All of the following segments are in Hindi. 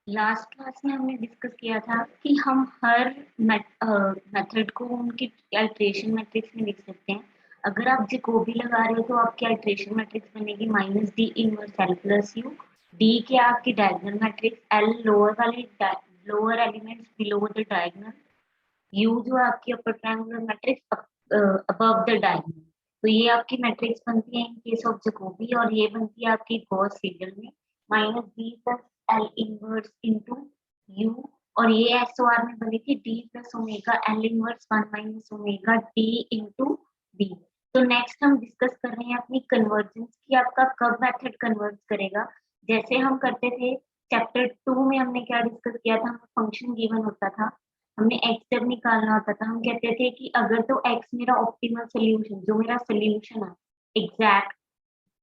लास्ट क्लास में हमने डिस्कस किया था कि हम हर मेथड को उनकी अल्ट्रेशन मैट्रिक्स में लिख सकते हैं। अगर आप जैकोबी लगा रहे हो तो आपकी अल्ट्रेशन मैट्रिक्स बनेगी minus D inverse L plus you. D क्या आपकी डायगोनल मैट्रिक्स, एल लोअर वाले lower elements below the diagonal, you जो है आपकी upper triangular matrix above the diagonal. तो ये आपकी मैट्रिक्स बनती है इन केस ऑफ जैकोबी, और ये बनती है आपकी गॉस सीडल में minus B plus L inverse into U. और ये एसओआर में बनी थी D plus omega L inverse one minus omega D into B. तो नेक्स्ट हम डिस्कस कर रहे हैं अपनी कन्वर्जेंस की, आपका कब मेथड कन्वर्ज करेगा। जैसे हम करते थे चैप्टर 2 में, हमने क्या डिस्कस किया था, हमें फंक्शन गिवन होता था, हमने एक्स जब निकालना होता था हम कहते थे कि अगर तो एक्स मेरा ऑप्टिमल सोल्यूशन, जो मेरा सोल्यूशन है एग्जैक्ट,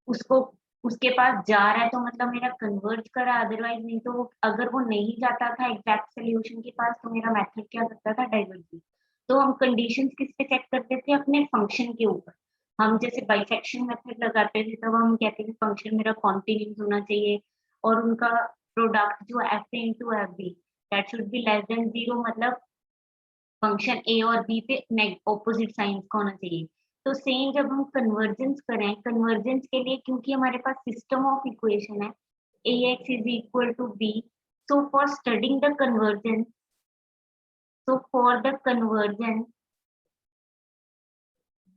उसको उसके पास जा रहा है तो मतलब मेरा कन्वर्ज करा, अदरवाइज नहीं। तो अगर वो नहीं जाता था एग्जैक्ट सोल्यूशन के पास तो मेरा मेथड क्या करता था, डाइवर्जेंस। तो हम कंडीशंस किस पे चेक करते थे, अपने फंक्शन के ऊपर। हम जैसे बाइसेक्शन मेथड लगाते थे तब हम कहते थे फंक्शन मेरा कॉन्टिन्यूस होना चाहिए, और उनका प्रोडक्ट जो F A into F B that should be less than zero, मतलब फंक्शन ए और बी पे ऑपोजिट साइंस का होना चाहिए। तो सेम जब हम कन्वर्जेंस करें, कन्वर्जेंस के लिए क्योंकि हमारे पास सिस्टम ऑफ इक्वेशन है A X is equal to B, so for studying the convergence, so for the convergence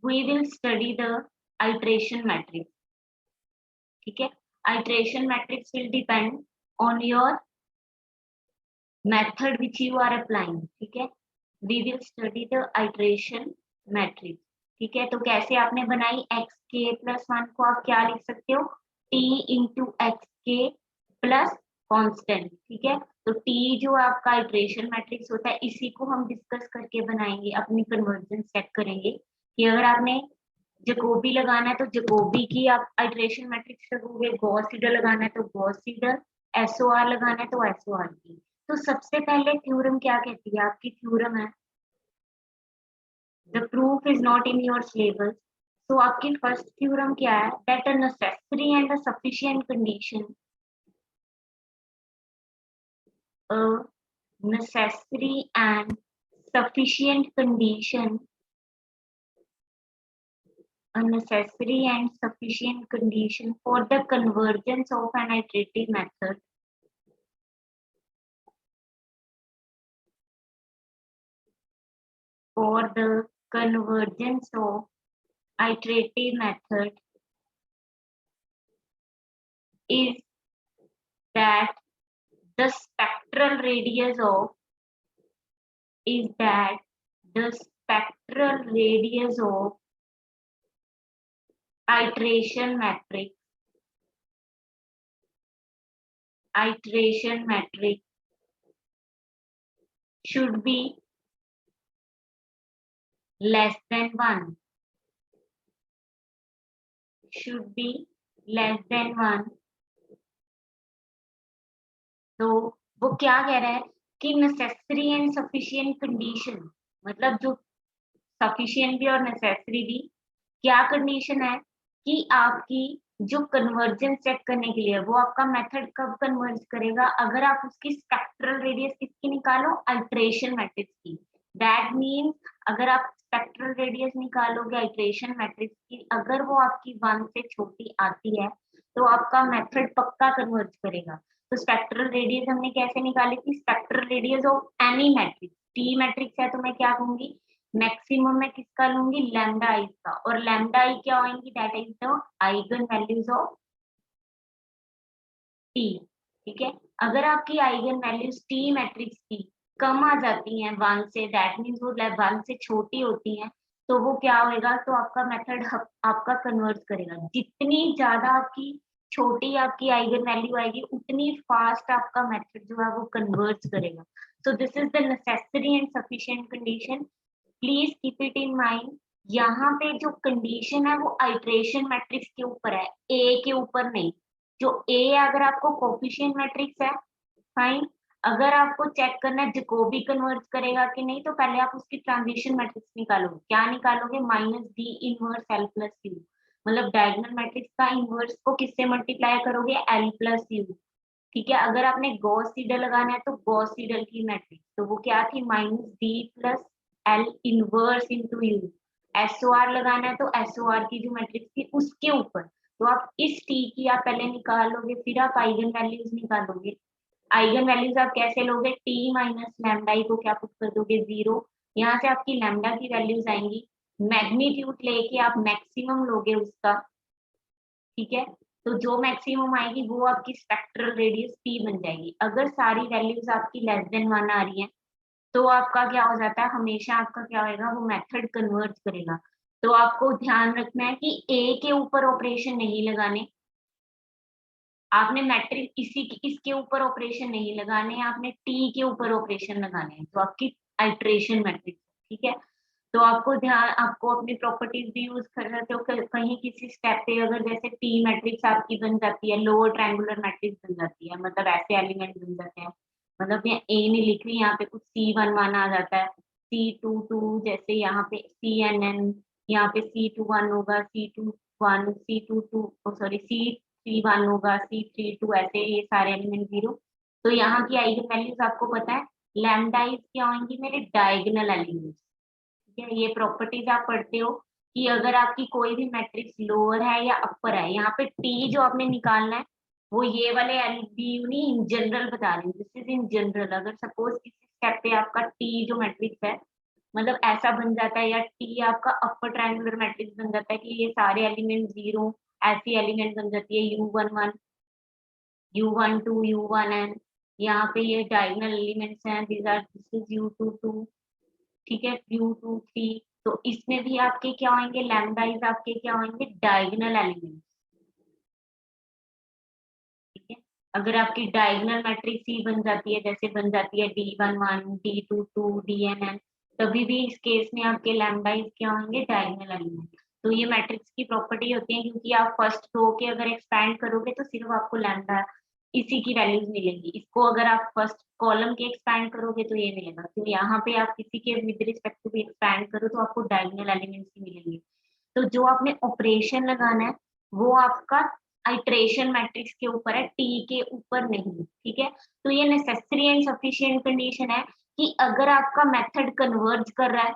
we will study the iteration matrix. ठीक है, iteration matrix will depend on your method which you are applying. ठीक है, we will study the iteration matrix. ठीक है, तो कैसे आपने बनाई, एक्स के प्लस वन को आप क्या लिख सकते हो, टी इंटू एक्स के प्लस कॉन्स्टेंट। ठीक है, तो टी जो आपका आइट्रेशन मैट्रिक्स होता है इसी को हम डिस्कस करके बनाएंगे, अपनी कन्वर्जन सेट करेंगे कि अगर आपने जकोबी लगाना है तो जकोबी की आप आइट्रेशन मैट्रिक्स लगोगे, गॉस सीडल लगाना है तो गॉस सीडल, एसओआर लगाना है तो एसओआर की। तो सबसे पहले थ्योरम क्या कहती है, आपकी थ्योरम है, the proof is not in your syllabus, तो आपकी फर्स्ट थ्योरम क्या है, that a necessary and a sufficient condition, a necessary and sufficient condition, a necessary and sufficient condition for the convergence of an iterative method, for the convergence of iterative method is that the spectral radius of, is that the spectral radius of iteration matrix, iteration matrix should be less than 1, should be less than 1। तो वो क्या कह रहा है कि नेसेसरी एंड सफिशिएंट कंडीशन, मतलब जो सफिशिएंट भी और नेसेसरी भी, क्या कंडीशन है कि आपकी जो कन्वर्जेंस चेक करने के लिए वो आपका मेथड कब कन्वर्ज करेगा, अगर आप उसकी स्पेक्ट्रल रेडियस किसकी निकालो, अल्ट्रेशन मैट्रिक्स की। दैट मीन्स अगर आप स्पेक्ट्रल रेडियस निकालोगे अल्ट्रेशन मैट्रिक्स की, अगर वो आपकी 1 से छोटी आती है तो आपका मेथड पक्का कन्वर्ज करेगा। तो स्पेक्ट्रल रेडियस हमने कैसे निकाली थी, spectral radius of any matrix, T matrix है तो मैं क्या कहूंगी, मैक्सिमम मैं किसका लूंगी, लैम्डा आई का, और लैम्डा आई क्या होंगी, that is the eigen values of T. ठीक है, अगर आपकी आइगन वैल्यूज टी मैट्रिक्स की कम आ जाती हैं 1 से, दैट मीन्स वो 1 से छोटी होती हैं, तो वो क्या होएगा, तो आपका मेथड आपका कन्वर्ट करेगा। जितनी ज्यादा आपकी छोटी आपकी आइगन वैल्यू आएगी उतनी फास्ट आपका मेथड जो है वो कन्वर्ट करेगा। So this is the necessary and sufficient condition, please keep it in mind. यहाँ पे जो कंडीशन है वो आइट्रेशन मैट्रिक्स के ऊपर है, ए के ऊपर नहीं। जो ए अगर आपको कोफिशिएंट मैट्रिक्स है फाइन, अगर आपको चेक करना है जैकोबी कन्वर्ट करेगा कि नहीं, तो पहले आप उसकी ट्रांजिशन मैट्रिक्स निकालोगे, क्या निकालोगे, minus D inverse L plus you, मतलब डायगोनल मैट्रिक्स का इनवर्स को किससे मल्टीप्लाई करोगे, एल प्लस यू। ठीक है। अगर आपने गॉस सीडल लगाना है तो गॉस सीडल की मैट्रिक्स तो वो क्या थी, minus D plus L inverse into you. SOR लगाना है तो एसओआर की जो मैट्रिक्स थी उसके ऊपर, तो आप इस टी की आप पहले निकालोगे, फिर आप आइगन वैल्यूज निकालोगे। आइगन वैल्यूज आप कैसे लोगे, टी माइनस लैम्डा को क्या पुट कर दोगे 0, यहाँ से आपकी लैम्डा की वैल्यूज आएंगी, मैग्नीट्यूड लेके आप मैक्सिमम लोगे उसका। ठीक है, तो जो मैक्सिमम आएगी वो आपकी स्पेक्ट्रल रेडियस पी बन जाएगी। अगर सारी वैल्यूज आपकी लेस देन 1 आ रही है तो आपका क्या हो जाता है, हमेशा आपका क्या होएगा, वो मेथड कन्वर्ज करेगा। तो आपको ध्यान रखना है कि ए के ऊपर ऑपरेशन नहीं लगाने, आपने मैट्रिक इसके ऊपर ऑपरेशन नहीं लगाने, आपने टी के ऊपर ऑपरेशन लगाने हैं, तो आपकी आइट्रेशन मैट्रिक्स। ठीक है, तो आपको ध्यान, आपको अपनी प्रॉपर्टीज भी यूज कर सकते हो, कहीं किसी स्टेप पे अगर जैसे टी मैट्रिक्स आपकी बन जाती है, लोअर ट्रायंगुलर मैट्रिक्स बन जाती है, मतलब ऐसे एलिमेंट बन जाते हैं, मतलब यहाँ ए नहीं लिख रही, यहाँ पे कुछ C11 आ जाता है, C22, जैसे यहाँ पे CNN, यहाँ पे C21 होगा, C21, C22, सॉरी C31 होगा, C32, ऐसे ये सारे एलिमेंट 0। तो यहाँ की आइगन वैल्यूज आपको पता है, लैम्डा इज क्या होंगी, मेरे डायगोनल एलिमेंट्स। ठीक है, ये प्रॉपर्टीज आप पढ़ते हो कि अगर आपकी कोई भी मैट्रिक्स लोअर है या अपर है, यहाँ पे टी जो आपने निकालना है वो ये वाले एलबीयू नहीं, इन जनरल बता रही हूँ, दिस इज इन जनरल। अगर सपोज किसी स्टेप पे आपका टी जो मैट्रिक्स है, मतलब ऐसा बन जाता है, या टी आपका अपर ट्रायंगुलर मैट्रिक्स बन जाता है कि ये सारे एलिमेंट 0, ऐसी एलिमेंट बन जाती है U11, U12, U1n, यहाँ पे ये डायगोनल एलिमेंट्स हैं, दिस इज U22, ठीक है, U23। तो इसमें भी आपके क्या होंगे, लैम्डाइज आपके क्या होंगे, डायगोनल एलिमेंट। ठीक है, अगर आपकी डायगोनल मैट्रिक्स ही बन जाती है, जैसे बन जाती है D11, D22, DNN, तभी भी इस केस में आपके लैम्डाइज क्या होंगे, डायगोनल एलिमेंट। तो ये मैट्रिक्स की प्रॉपर्टी होती है, क्योंकि आप फर्स्ट रो के अगर एक्सपैंड करोगे तो सिर्फ आपको लैम्डा इसी की वैल्यूज मिलेंगी, इसको अगर आप फर्स्ट कॉलम के एक्सपैंड करोगे तो ये मिलेगा, तो यहाँ पे आप किसी के विद रिस्पेक्ट टू भी एक्सपैंड करो तो आपको डायगोनल एलिमेंट्स ही मिलेंगे। तो जो आपने ऑपरेशन लगाना है वो आपका आइट्रेशन मैट्रिक्स के ऊपर है, टी के ऊपर नहीं। ठीक है, तो ये नेसेसरी एंड सफिशिएंट कंडीशन है कि अगर आपका मेथड कन्वर्ज कर रहा है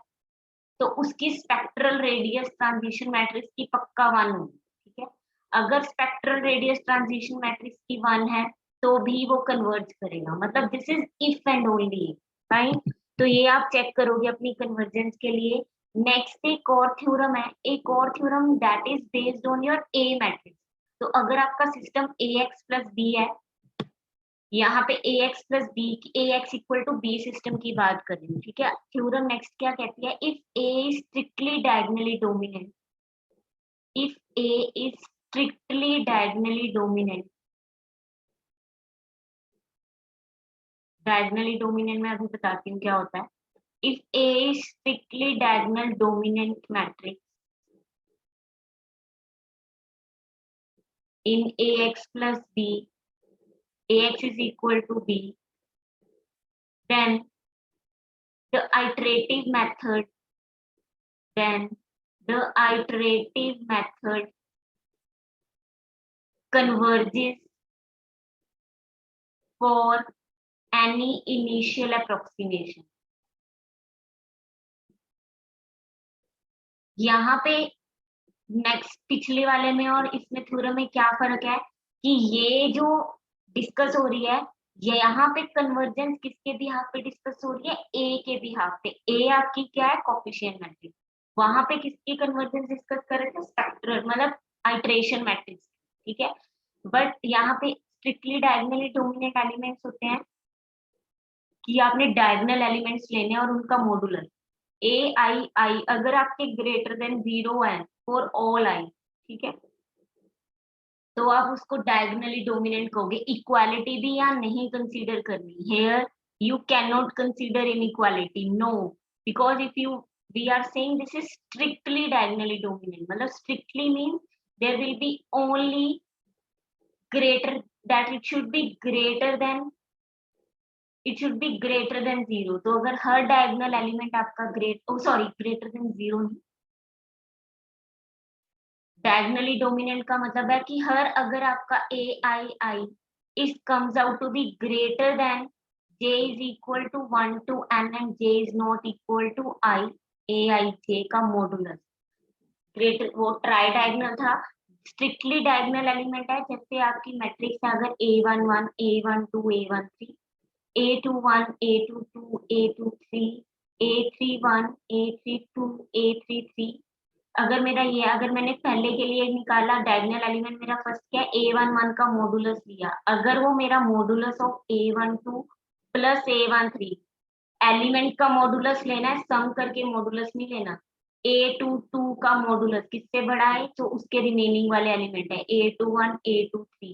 तो उसकी स्पेक्ट्रल रेडियस ट्रांजिशन मैट्रिक्स की पक्का 1 होगी। ठीक है, अगर स्पेक्ट्रल रेडियस ट्रांजिशन मैट्रिक्स की 1 है तो भी वो कन्वर्ज करेगा, मतलब this is if and only fine. तो ये आप चेक करोगे अपनी कन्वर्जेंस के लिए। नेक्स्ट एक और थ्योरम है, एक और theorem that is based on your A matrix. तो अगर आपका सिस्टम ax प्लस बी है, यहाँ पे ax plus b, ax equal to B system की बात कर रही हूँ। ठीक है, थ्योरम नेक्स्ट क्या कहती है, if a is strictly diagonally dominant, if a is strictly diagonally dominant, diagonally dominant मैं अभी बताती हूँ क्या होता है। If a is strictly diagonal dominant matrix in ax plus b, ax is equal to b, then the iterative method, then the iterative method converges for any initial approximation। यहाँ पे नेक्स्ट पिछले वाले में और इसमें थ्योरम में क्या फर्क है कि ये जो डिस्कस हो रही है, ये यहाँ पे कन्वर्जेंस किसके बिहाफ पे डिस्कस हो रही है, ए के बिहाफ पे। ए आपकी क्या है, कोफिशिएंट मैट्रिक्स। वहां पे किसकी कन्वर्जेंस डिस्कस कर रहे थे, स्पेक्ट्रल मतलब आइट्रेशन मैट्रिक्स। ठीक है, बट यहाँ पे स्ट्रिक्टली डायगोनली डोमिनेंट एलिमेंट्स होते हैं कि आपने डायगोनल एलिमेंट्स लेने हैं और उनका मॉडुलर ए आई आई अगर आपके ग्रेटर देन 0 है फॉर ऑल आई। ठीक है, तो आप उसको डायगोनली डोमिनेंट कहोगे। इक्वालिटी भी यहाँ नहीं कंसीडर करनी, here you can not consider inequality, no, because if you we are saying this is strictly diagonally dominant, मतलब strictly means there will be only greater, that it should be greater than, it should be greater than 0। तो अगर हर डायगोनल एलिमेंट आपका सॉरी ग्रेटर देन 0 नहीं, डायगोनली डोमिनेंट का मतलब है कि हर, अगर आपका A I I is comes out to be greater than j is equal to 1 to n and j is not equal to I aij का मॉडुलस। ग्रेटर वो ट्राई डायगनल था, स्ट्रिक्टली डायगनल एलिमेंट है। जैसे आपकी मैट्रिक्स है अगर a11 a12 a13 a21 a22 a23 a31 a32 a33, अगर मेरा ये अगर मैंने पहले के लिए निकाला डायगोनल एलिमेंट मेरा फर्स्ट क्या है a11 का मॉडुलस लिया, अगर वो मेरा modulus of a12 plus a13 element का मॉडुलस लेना है, सम करके मॉडुलस नहीं लेना। a22 का मॉडुलस किससे बड़ा है, तो उसके रिमेनिंग वाले एलिमेंट है a21 a23।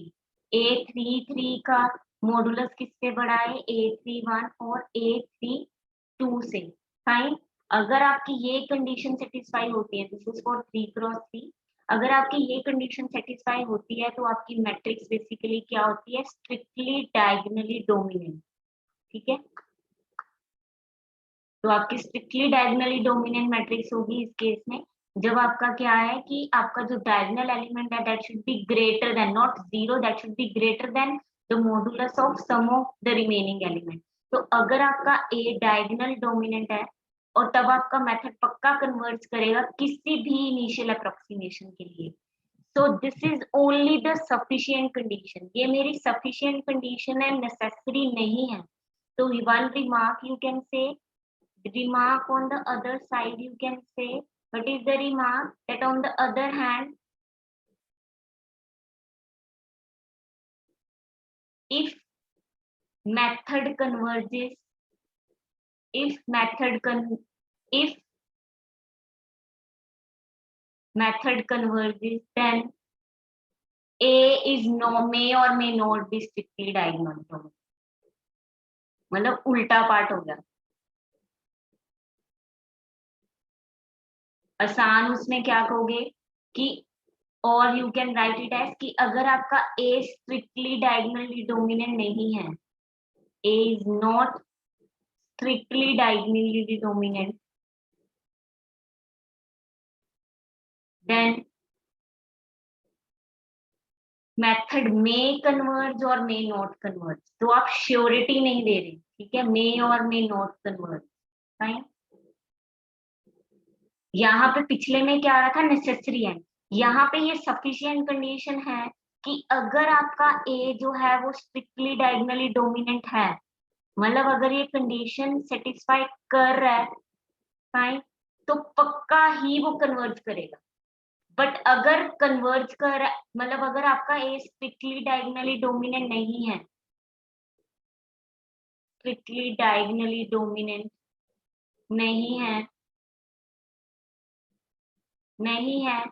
a33 का मॉडुलस किससे बड़ा है, a31 और a32 से। फाइन, अगर आपकी ये कंडीशन सेटिस्फाई होती है, दिस इज फॉर 3x3, अगर आपकी ये कंडीशन सेटिस्फाई होती है तो आपकी मैट्रिक्स बेसिकली क्या होती है, स्ट्रिक्टली डायगोनली डोमिनेंट। ठीक है, तो आपकी स्ट्रिक्टली डायगोनली डोमिनेंट मैट्रिक्स होगी इस केस में, जब आपका क्या है कि आपका जो डायगोनल एलिमेंट है that should be greater than, not zero, that should be greater than the modulus of sum of the remaining element. तो अगर आपका ए डायगोनल डोमिनेंट है और तब आपका मेथड पक्का कन्वर्ज करेगा किसी भी इनिशियल अप्रोक्सीमेशन के लिए। So this is only the sufficient condition, ये मेरी सफिशिएंट कंडीशन है, नेसेसरी नहीं है। तो one remark you can say, remark on the other side you can say, what is the remark, that on the other hand if method converges, if method converges then a is no may or may not be strictly diagonal, मतलब उल्टा पार्ट हो गया। आसान उसमें क्या कहोगे कि, और you can write it as कि अगर आपका a स्ट्रिक्टली डायगोनली डोमिनेंट नहीं है, a is not strictly diagonally dominant, then method में कन्वर्ज और मे नॉट कन्वर्ज। तो आप श्योरिटी नहीं दे रहे, ठीक है, मे or may not converge. Fine, यहाँ पे पिछले में क्या आ रहा था, नेसेसरी है, यहाँ पे ये सफिशिएंट कंडीशन है कि अगर आपका ए जो है वो स्ट्रिक्टली डायगोनली डोमिनेंट है, मतलब अगर ये कंडीशन सेटिस्फाई कर रहा है, फाइन, तो पक्का ही वो कन्वर्ज करेगा। बट अगर कन्वर्ज कर, मतलब अगर आपका ए स्ट्रिक्टली डायगोनली डोमिनेंट नहीं है, स्ट्रिक्टली डायगोनली डोमिनेंट नहीं है, नहीं है,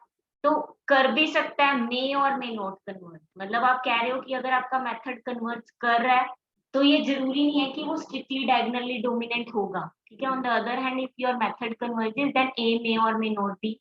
तो कर भी सकता है मे और मे नॉट कन्वर्ज। मतलब आप कह रहे हो कि अगर आपका मेथड कन्वर्ज कर रहा है तो ये जरूरी नहीं है कि वो स्ट्रिक्टली डायगोनली डोमिनेंट होगा। ठीक है, on the other hand if your method converges then A may or may not be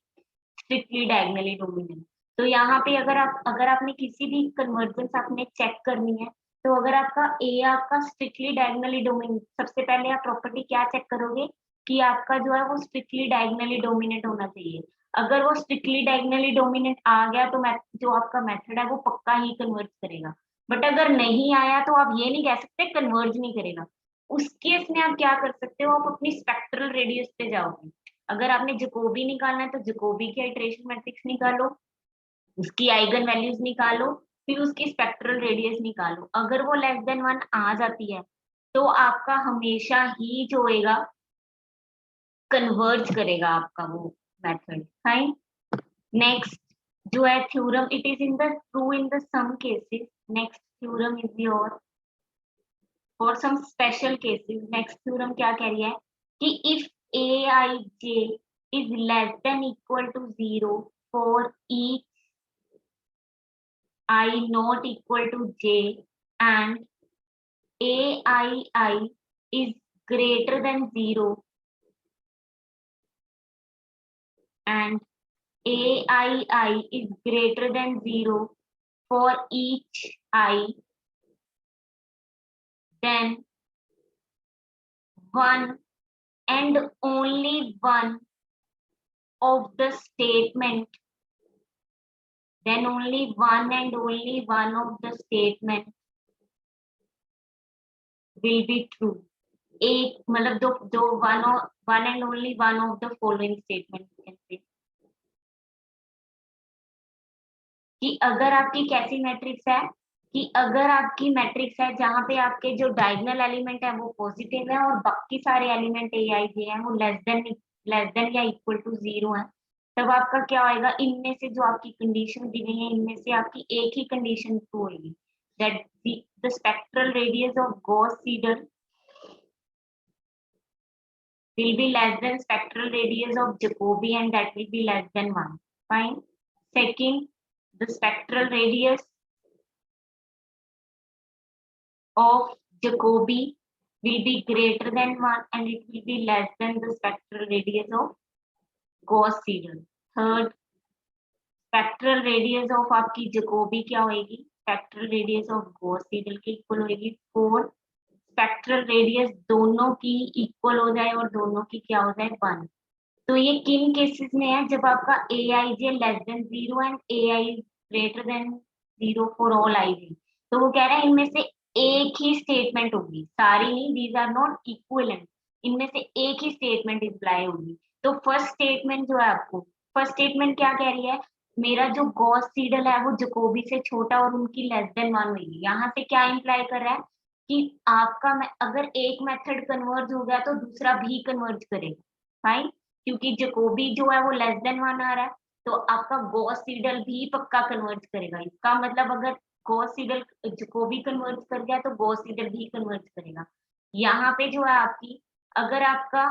strictly diagonally dominant. तो यहाँ पे अगर आपने किसी भी कन्वर्जेंस आपने चेक करनी है, तो अगर आपका ए आपका स्ट्रिक्टली डायगोनली डोमिनेंट, सबसे पहले आप प्रॉपर्टी क्या चेक करोगे कि आपका जो है वो स्ट्रिक्टली डायगोनली डोमिनेंट होना चाहिए। अगर वो स्ट्रिक्टली डायगोनली डोमिनेंट आ गया तो जो आपका मेथड है वो पक्का ही कन्वर्ज करेगा। बट अगर नहीं आया तो आप ये नहीं कह सकते कन्वर्ज नहीं करेगा। उस केस में आप क्या कर सकते हो, आप अपनी स्पेक्ट्रल रेडियस पे जाओगे। अगर आपने जकोबी निकालना है तो जकोबी की आइटरेशन मैट्रिक्स निकालो, उसकी आइगन वैल्यूज निकालो, फिर उसकी स्पेक्ट्रल रेडियस निकालो। अगर वो लेस देन 1 आ जाती है तो आपका हमेशा ही जो होएगा कन्वर्ज करेगा आपका वो मेथड। फाइन, नेक्स्ट जो है theorem, it is in the true in the some cases. Next theorem is your for some special cases. Next theorem क्या कह रही है कि if aij is less than equal to 0 for each I not equal to j and aii is greater than 0 and aii is greater than 0 for each I, then one and only one of the statement, then only one and only one of the statement will be true. एक मतलब दो दो one and only one of the following statement you can say कि अगर आपकी कैसी मैट्रिक्स है कि अगर आपकी मैट्रिक्स है जहां पे आपके जो डायगोनल एलिमेंट है वो पॉजिटिव है और बाकी सारे एलिमेंट ए आई जे हैं वो लेस देन या इक्वल टू जीरो है, तब आपका क्या होएगा, इनमें से जो आपकी कंडीशन दी गई है इनमें से आपकी एक ही कंडीशन ट्रू होगी, that the spectral radius of Gauss Seidel will be less than spectral radius of Jacobi and that will be less than 1. Fine. Second, the spectral radius of Jacobi will be greater than 1 and it will be less than the spectral radius of Gauss seidel. Third, spectral radius of आपकी Jacobi क्या होगी, spectral radius of Gauss seidel के इक्वल होगी. Fourth, स्पेक्ट्रल रेडियस दोनों की इक्वल हो जाए और दोनों की क्या हो जाए 1. तो ये किन केसेस में है, जब आपका A I J less than 0 and A I greater than 0 for all I J. तो वो कह रहा है इनमें से एक ही स्टेटमेंट होगी, सारी नहीं, दीज आर नॉट इक्विवेलेंट, इनमें से एक ही स्टेटमेंट इम्प्लाई होगी. तो फर्स्ट स्टेटमेंट जो है आपको, फर्स्ट स्टेटमेंट क्या कह रही है, मेरा जो गॉस सीडल है वो जकोबी से छोटा और उनकी लेस देन 1 होगी. यहाँ से क्या इम्प्लाई कर रहा है कि आपका अगर एक मेथड कन्वर्ज हो गया तो दूसरा भी कन्वर्ज करेगा. फाइन, क्योंकि जकोबी जो है वो लेस देन 1 आ रहा है तो आपका गॉस सीडल भी पक्का कन्वर्ज करेगा. इसका मतलब अगर गॉस सीडल जकोबी कन्वर्ज कर गया तो गॉस सीडल भी कन्वर्ज करेगा. यहाँ पे जो है आपकी, अगर आपका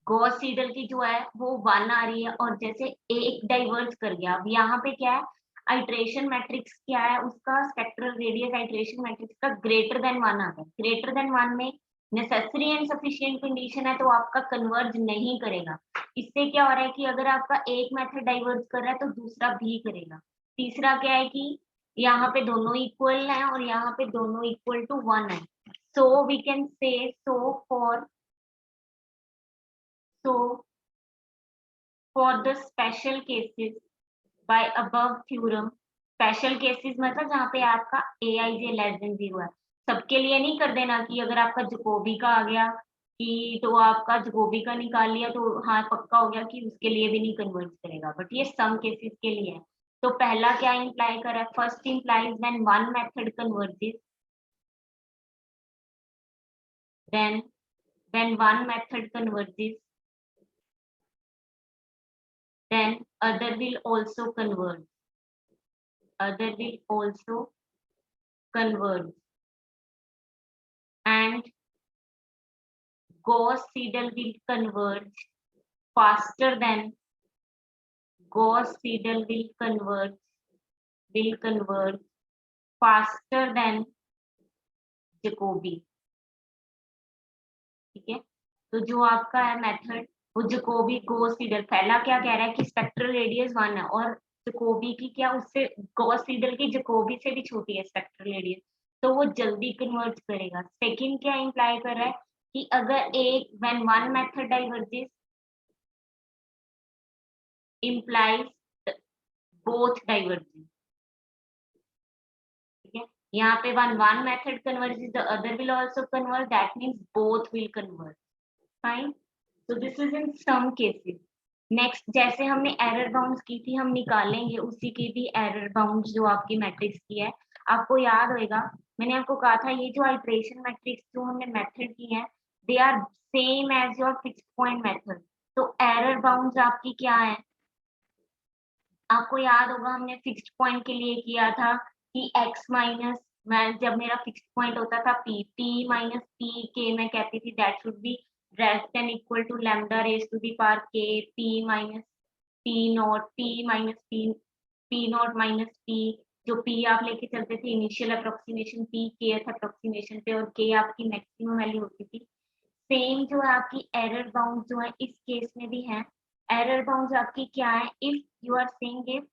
गॉस सीडल की जो है वो 1 आ रही है और जैसे एक डाइवर्ज कर गया, अब यहाँ पे क्या है, आइट्रेशन मैट्रिक्स क्या है उसका, स्पेक्ट्रल रेडियस आइट्रेशन मैट्रिक्स का ग्रेटर देन 1 आ गया. ग्रेटर देन 1 में नेसेसरी एंड सफिशिएंट कंडीशन है तो आपका कन्वर्ज नहीं करेगा. इससे क्या हो रहा है कि अगर आपका एक मेथड डाइवर्ज कर रहा है तो दूसरा भी करेगा. तीसरा क्या है कि यहाँ पे दोनों इक्वल हैं और यहाँ पे दोनों इक्वल टू 1 है. So we can say so for the special cases by above theorem, special cases मतलब जहाँ पे आपका A I J less than 0 है. सबके लिए नहीं कर देना कि अगर आपका जकोबी का आ गया कि तो आपका जकोबी का निकाल लिया तो हाँ पक्का हो गया कि उसके लिए भी नहीं कन्वर्ट करेगा, बट ये सम केसेस के लिए है. तो पहला क्या इंप्लाई कर रहा है, first implies when one method converges, then when one method converges then other will also converge, other will also converge, and Gauss seidel will converge faster than, Gauss seidel will converge faster than Jacobi. ठीक है, तो जो आपका है मेथड वो जकोबी गॉस सीडल, पहला क्या कह रहा है कि स्पेक्ट्रल रेडियस 1 है और जकोबी की क्या उससे, गॉस सीडल की जकोबी से भी छोटी है स्पेक्ट्रल रेडियस, तो वो जल्दी कन्वर्ज करेगा. सेकंड क्या इंप्लाई कर रहा है कि अगर एक when one method diverges implies both diverges. ठीक है, यहाँ पे one method converges, the other will also converge, that means both will converge. Fine. So this is in some cases. Next, जैसे हमने एरर बाउंड्स की थी हम निकालेंगे उसी की भी एरर बाउंड जो आपकी मैट्रिक्स की है. आपको याद होगा मैंने आपको कहा था ये जो आइट्रेशन मैट्रिक्स जो हमने मेथड की है they are same as your fixed point method. तो एरर बाउंड्स आपकी क्या है, आपको याद होगा हमने फिक्स्ड पॉइंट के लिए किया था कि x माइनस, मैं जब मेरा फिक्स्ड पॉइंट होता था p माइनस पी के, मैं कहती थी that should B less than equal to lambda raised to the power k p minus p naught, p minus p naught minus p, जो p आप लेके चलते थे initial approximation p kth approximation पे और k आपकी मैक्सिमम वैल्यू होती थी. सेम जो है आपकी एरर बाउंड जो है इस केस में भी है. एरर बाउंड आपकी क्या है, if you are saying if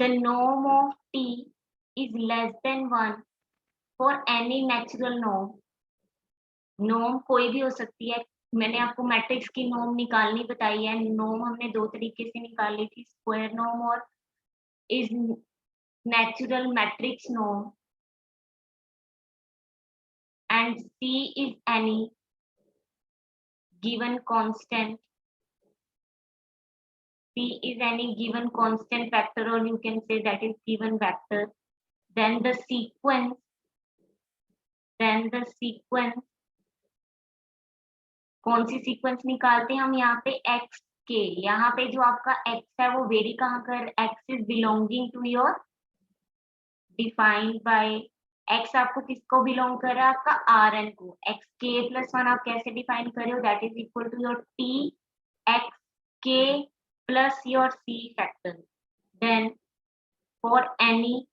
the norm of t is less than 1 for any natural norm, norm कोई भी हो सकती है. मैंने आपको मैट्रिक्स की नॉर्म निकालनी बताई है. नॉर्म हमने दो तरीके से निकाली थी, स्क्वायर नॉर्म और is natural matrix norm. and C is any given constant. C is any given constant vector, or you can say that is given vector. Then the sequence, कौन सी सीक्वेंस निकालते हैं हम यहाँ पे x के, यहाँ पे जो आपका x है वो वेरी कहाँ कर, x is belonging to your defined by, x आपको किसको बिलोंग कर रहा है, आपका Rn को, x k प्लस 1 आप कैसे डिफाइन कर रहे हो, that is equal to your t x k plus your c factor. Then for any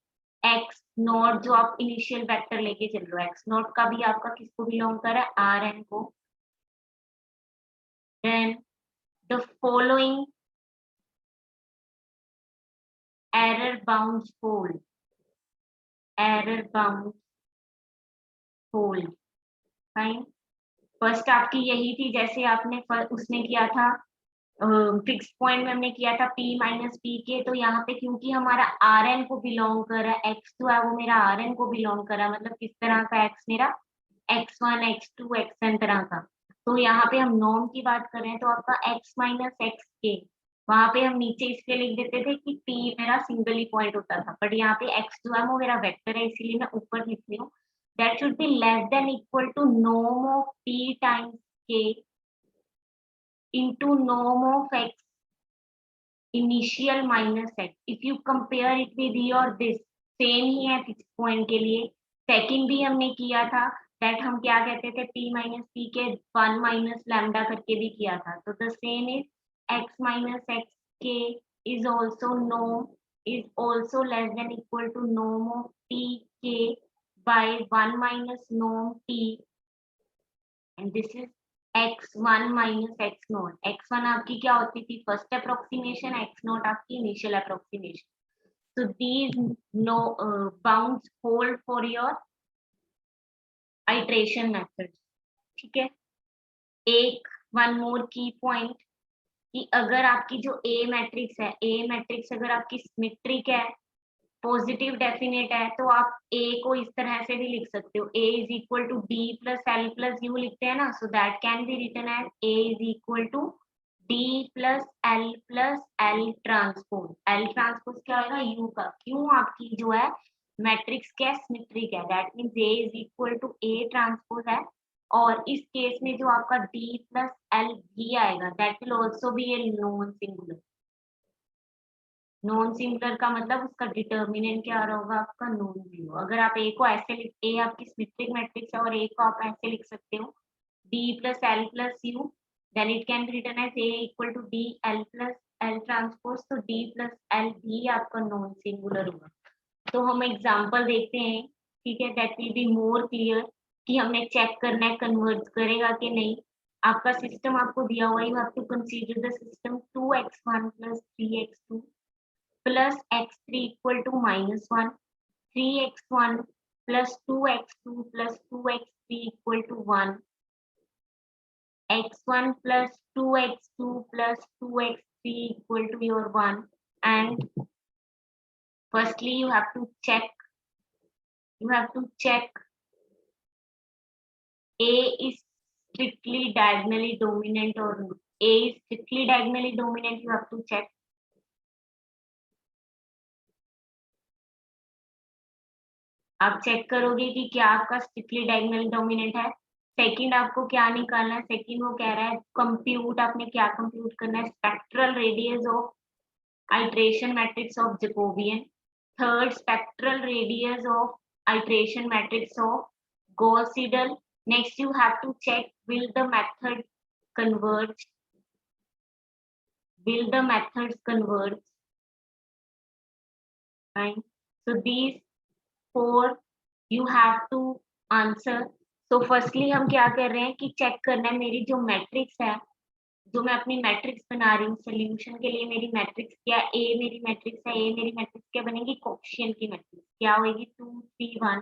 x naught, जो आप इनिशियल वेक्टर लेके चल रहे हो, x नॉट का भी आपका किसको बिलोंग कर रहा है, Rn को। Then the following error bound fold, fine. First आपकी यही थी, जैसे आपने उसमें किया था फिक्स पॉइंट में हमने किया था p माइनस पी के, तो यहाँ पे क्योंकि हमारा Rn को बिलोंग कर रहा है, x जो है वो मेरा Rn को बिलोंग कर रहा है, मतलब किस तरह का x, मेरा x1 x2 xn तरह का। तो यहाँ पे हम नॉर्म की बात कर रहे हैं, तो आपका x माइनस एक्स के, वहां पे हम नीचे इसलिए लिख देते थे कि p मेरा सिंगल ही पॉइंट होता था, बट यहाँ पे x जो है वो मेरा वेक्टर है, इसीलिए मैं ऊपर लिख रही हूँ, that should be less than equal to norm of p times k into norm of x initial minus x. If you compare it with your this, same ही है फिक्स पॉइंट के लिए। सेकंड भी हमने किया था, दैट हम क्या कहते थे, p माइनस पी के 1 माइनस लैम्डा करके भी किया था, तो the same is x minus x के is also less than equal to norm of p k by 1 minus norm t, and this is x1 minus x not. x1 आपकी क्या होती थी, फर्स्ट अप्रोक्सीमेशन, x नॉट आपकी initial approximation. So these no bounds hold for your iteration method, ठीक है। एक वन मोर की पॉइंट, कि अगर आपकी जो A मैट्रिक्स है, A मैट्रिक्स अगर आपकी सिमेट्रिक है, पॉजिटिव डेफिनेट है, तो आप A को इस तरह से भी लिख सकते हो, A is equal to D plus L plus U लिखते हैं ना, so that can be written as A is equal to D plus L transpose. L transpose क्या होगा, यू का, क्यों आपकी जो है मैट्रिक्स क्या सिमेट्रिक है, that means A is equal to A transpose है, और इस केस में जो आपका D प्लस एल भी आएगा, that will also be a non singular. Non singular का मतलब उसका डिटर्मिनेंट क्या रहा होगा, आपका नॉन जीरो। अगर आप ए को ऐसे लिख, ए आपकी सिमेट्रिक मैट्रिक्स है और ए को आप ऐसे लिख सकते हो, D plus L plus U, then it can be written as A equal to D L plus L transpose, तो डी प्लस एल भी आपका नॉन सिंगुलर होगा। तो हम एग्जाम्पल देखते हैं, ठीक है, that will be more clear, कि हमने चेक करना है कन्वर्ज करेगा कि नहीं। आपका सिस्टम आपको दिया हुआ है, you have to consider the system 2x1 plus 3x2 plus x3 equal to -1, 3x1 plus 2x2 plus 2x3 equal to 1, x1 plus 2x2 plus 2x3 equal to your 1, and firstly you have to check A is strictly diagonally dominant or not. A is strictly diagonally dominant, you have to check. आप चेक करोगे कि क्या आपका स्ट्रिक्टली डायगोनल डोमिनेंट है। सेकंड आपको क्या निकालना है, सेकंड वो कह रहा है कंप्यूट, आपने क्या कंप्यूट करना है, spectral radius of iteration matrix of Jacobian. Third spectral radius of iteration matrix of Gauss Seidel. Next you have to check will the methods converge, right? So these four you have to answer. तो फर्स्टली हम क्या कर रहे हैं कि चेक करना है मेरी जो मैट्रिक्स है, जो मैं अपनी मैट्रिक्स बना रही हूँ सोल्यूशन के लिए, मेरी मैट्रिक्स क्या, ए मेरी मैट्रिक्स है, ए मेरी मैट्रिक्स क्या बनेगी, कोएफिशिएंट की मैट्रिक्स क्या होगी, 2 3 1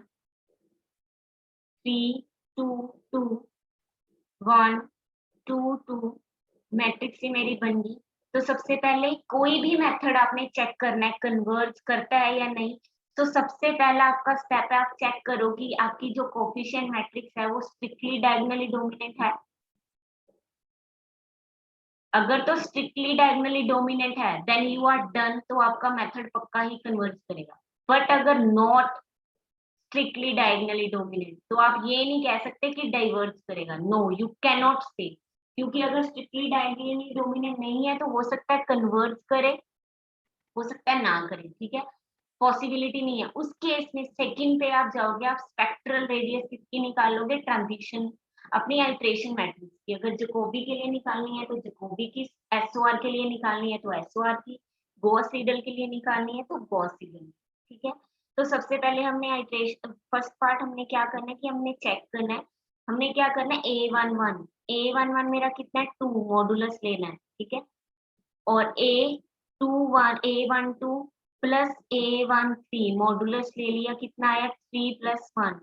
3 2 2 1 2 2, मैट्रिक्स ही मेरी बन गई। तो सबसे पहले कोई भी मेथड आपने चेक करना है कन्वर्ज करता है या नहीं। तो सबसे पहला आपका स्टेप है, आप चेक करो कि आपकी जो कोफिशिएंट मैट्रिक्स है वो स्ट्रिक्टली डायगोनली डोमिनेंट है। अगर तो स्ट्रिक्टली डायगोनली डोमिनेंट है देन यू आर डन, तो आपका मेथड पक्का ही कन्वर्ज करेगा। बट अगर नॉट स्ट्रिक्टली डायगोनली डोमिनेंट तो आप ये नहीं कह सकते कि डाइवर्ज करेगा, नो यू कैन नॉट से, क्योंकि अगर स्ट्रिक्टली डायगोनली डोमिनेंट नहीं है तो हो सकता है कन्वर्ज करे, हो सकता है ना करे, ठीक है, पॉसिबिलिटी नहीं है। उस केस में सेकंड पे आप जाओगे, आप स्पेक्ट्रल रेडियस किसकी निकालोगे, ट्रांजिशन अपनी आइट्रेशन मैट्रिक्स की। अगर जकोबी के लिए निकालनी है तो जकोबी की, एसओआर के लिए निकालनी है तो एसओआर की, गॉस सीडल के लिए निकालनी है तो गॉस सीडल, ठीक है। तो सबसे पहले हमने आइट्रेशन फर्स्ट पार्ट हमने क्या करना है कि हमने चेक करना है, हमने क्या करना है, ए वन वन मेरा कितना है, 2 मॉडुलस लेना है, ठीक है। और A one two plus A13 modulus ले लिया, कितना आया 3+1,